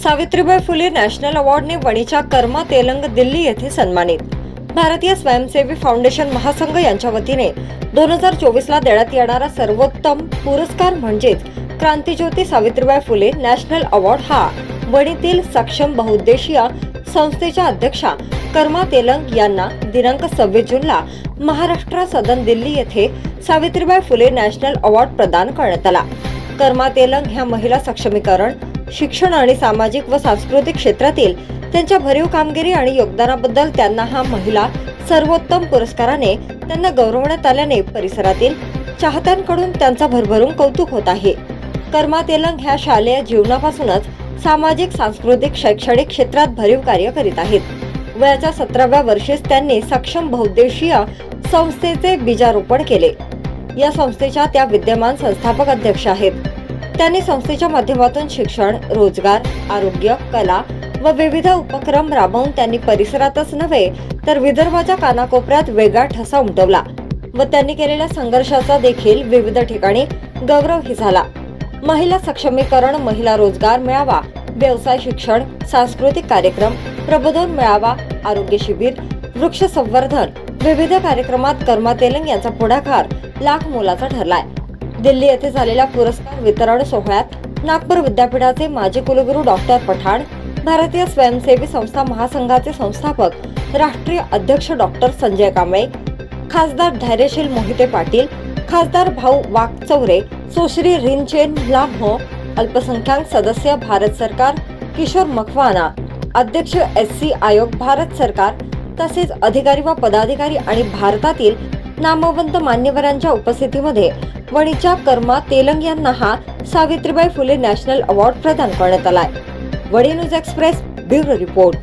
Savitribai Phule national अवॉर्डने वणीच्या कर्मा तेलंग दिल्ली येथे सन्मानित। भारतीय स्वयंसेवी फाउंडेशन महासंघ यांच्या वतीने 2024 ला देण्यात येणारा सर्वोत्तम पुरस्कार म्हणजेच क्रांतिज्योती सावित्रीबाई फुले नॅशनल अवॉर्ड हा वणीतील सक्षम बहुउद्देशीय संस्थेच्या अध्यक्षा कर्मा तेलंग यांना दिनांक 26 जूनला महाराष्ट्र सदन दिल्ली येथे सावित्रीबाई फुले नॅशनल अवॉर्ड प्रदान करण्यात आला। कर्मा तेलंग ह्या महिला सक्षमीकरण, शिक्षण आणि सामाजिक व सांस्कृतिक क्षेत्रातील त्यांच्या भरीव कामगिरी आणि योगदानाबद्दल त्यांना हा महिला सर्वोत्तम पुरस्काराने त्यांना गौरवण्यात आल्याने परिसरातील चाहत्यांकडून त्यांचा भरभरून कौतुक होत आहे। कर्मा तेलंग ह्या शालेय जीवनापासूनच सामाजिक, सांस्कृतिक, शैक्षणिक क्षेत्रात भरीव कार्य करीत आहेत। वयाच्या 17व्या वर्षीच त्यांनी सक्षम बहुउद्देशीय संस्थेचे बीजारोपण केले। या संस्थेच्या त्या विद्यमान संस्थापक अध्यक्ष आहेत। त्यांनी संस्थेच्या माध्यमातून शिक्षण, रोजगार, आरोग्य, कला व विविध उपक्रम राबवून त्यांनी परिसरातच नव्हे तर विदर्भाच्या कानाकोपऱ्यात वेगळा ठसा उमटवला व त्यांनी केलेल्या संघर्षाचा देखील विविध ठिकाणी गौरवही झाला। महिला सक्षमीकरण, महिला रोजगार मेळावा, व्यवसाय शिक्षण, सांस्कृतिक कार्यक्रम, प्रबोधन मेळावा, आरोग्य शिबिर, वृक्ष संवर्धन विविध कार्यक्रमात कर्मा तेलंग यांचा पुढाकार लाख मोलाचा ठरलाय। दिल्ली येथे झालेल्या पुरस्कार वितरण सोहळ्यात नागपूर विद्यापीठाचे माजी कुलगुरू डॉक्टर पठाण, भारतीय स्वयंसेवी संस्था महासंघाचे संस्थापक राष्ट्रीय अध्यक्ष डॉक्टर संजय कांबळे, खासदार धैर्यशील मोहिते पाटील, खासदार भाऊ वाकचौरे, सुश्री रिंचेन लाम्हो, अल्पसंख्याक सदस्य भारत सरकार किशोर मकवाना, अध्यक्ष SC आयोग भारत सरकार तसेच अधिकारी व पदाधिकारी आणि भारतातील नामवंत मान्यवरांच्या उपस्थितीमध्ये वणीच्या कर्मा तेलंग यांना हा सावित्रीबाई फुले नॅशनल अवॉर्ड प्रदान करण्यात आलाय। Wani news express bureau report.